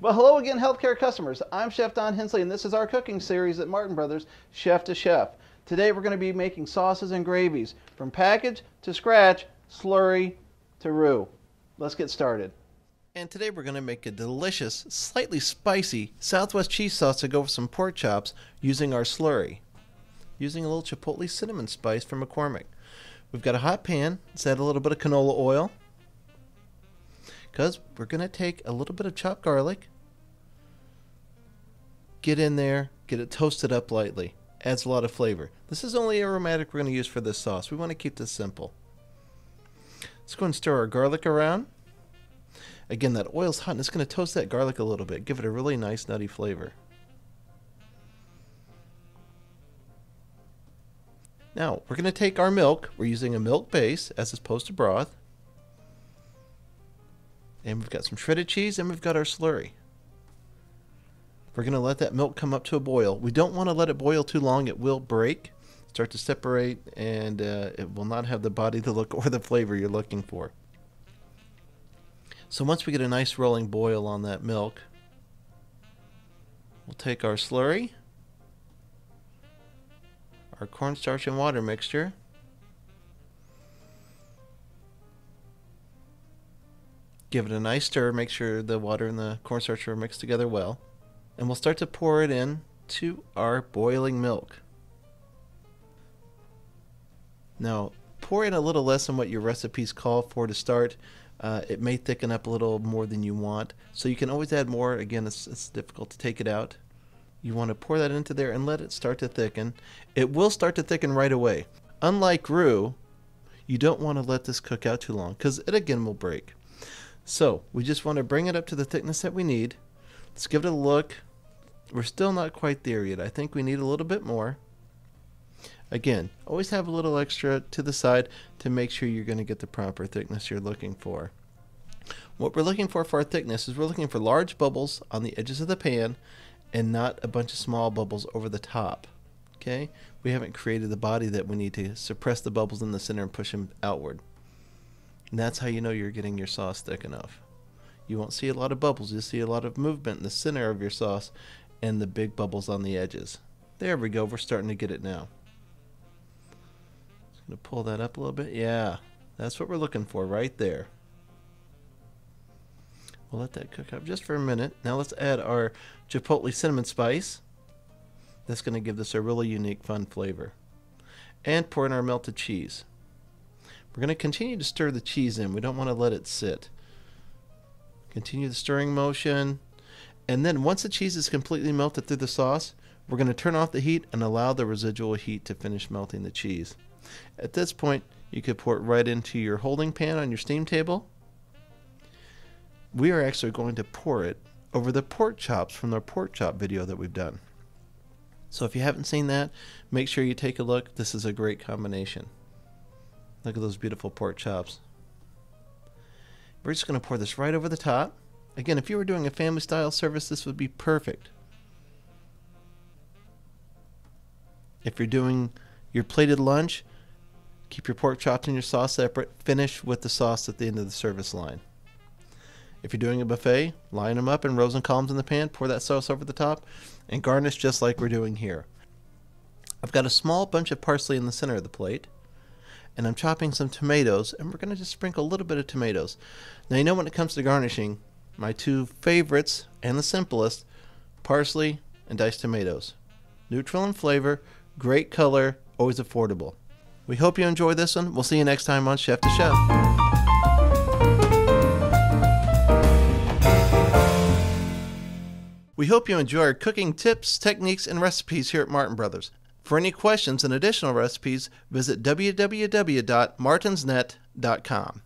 Well, hello again, healthcare customers. I'm Chef Don Hensley, and this is our cooking series at Martin Brothers, Chef to Chef. Today we're going to be making sauces and gravies, from package to scratch, slurry to roux. Let's get started. And today we're going to make a delicious, slightly spicy Southwest cheese sauce to go with some pork chops using our slurry. Using a little chipotle cinnamon spice from McCormick. We've got a hot pan. Let's add a little bit of canola oil, because we're going to take a little bit of chopped garlic, get in there, get it toasted up lightly. Adds a lot of flavor. This is only aromatic we're going to use for this sauce. We want to keep this simple. Let's go and stir our garlic around. Again, that oil's hot and it's going to toast that garlic a little bit, give it a really nice nutty flavor. Now, we're going to take our milk. We're using a milk base as opposed to broth. And we've got some shredded cheese, and we've got our slurry. We're going to let that milk come up to a boil. We don't want to let it boil too long. It will break, start to separate, and it will not have the body, the look, or the flavor you're looking for. So once we get a nice rolling boil on that milk, we'll take our slurry, our cornstarch and water mixture, give it a nice stir, make sure the water and the cornstarch are mixed together well, and we'll start to pour it in to our boiling milk. Now, pour in a little less than what your recipes call for to start. It may thicken up a little more than you want, so you can always add more. Again, it's difficult to take it out. You want to pour that into there and let it start to thicken. It will start to thicken right away. Unlike roux, you don't want to let this cook out too long, because it again will break. So we just want to bring it up to the thickness that we need. Let's give it a look. We're still not quite there yet. I think we need a little bit more. Again, always have a little extra to the side to make sure you're going to get the proper thickness you're looking for. What we're looking for our thickness is we're looking for large bubbles on the edges of the pan and not a bunch of small bubbles over the top. Okay? We haven't created the body that we need to suppress the bubbles in the center and push them outward. And that's how you know you're getting your sauce thick enough. You won't see a lot of bubbles. You'll see a lot of movement in the center of your sauce and the big bubbles on the edges. There we go. We're starting to get it now. Just going to pull that up a little bit. Yeah, that's what we're looking for right there. We'll let that cook up just for a minute. Now let's add our chipotle cinnamon spice. That's going to give this a really unique, fun flavor. And pour in our melted cheese. We're going to continue to stir the cheese in. We don't want to let it sit. Continue the stirring motion. And then once the cheese is completely melted through the sauce, we're going to turn off the heat and allow the residual heat to finish melting the cheese. At this point, you could pour it right into your holding pan on your steam table. We are actually going to pour it over the pork chops from the pork chop video that we've done. So if you haven't seen that, make sure you take a look. This is a great combination. Look at those beautiful pork chops. We're just going to pour this right over the top. Again, if you were doing a family style service, this would be perfect. If you're doing your plated lunch, keep your pork chops and your sauce separate. Finish with the sauce at the end of the service line. If you're doing a buffet, line them up in rows and columns in the pan, pour that sauce over the top, and garnish just like we're doing here. I've got a small bunch of parsley in the center of the plate, and I'm chopping some tomatoes, and we're going to just sprinkle a little bit of tomatoes. Now, you know, when it comes to garnishing, my two favorites and the simplest, parsley and diced tomatoes. Neutral in flavor, great color, always affordable. We hope you enjoy this one. We'll see you next time on Chef to Chef. We hope you enjoy our cooking tips, techniques, and recipes here at Martin Brothers. For any questions and additional recipes, visit www.martinsnet.com.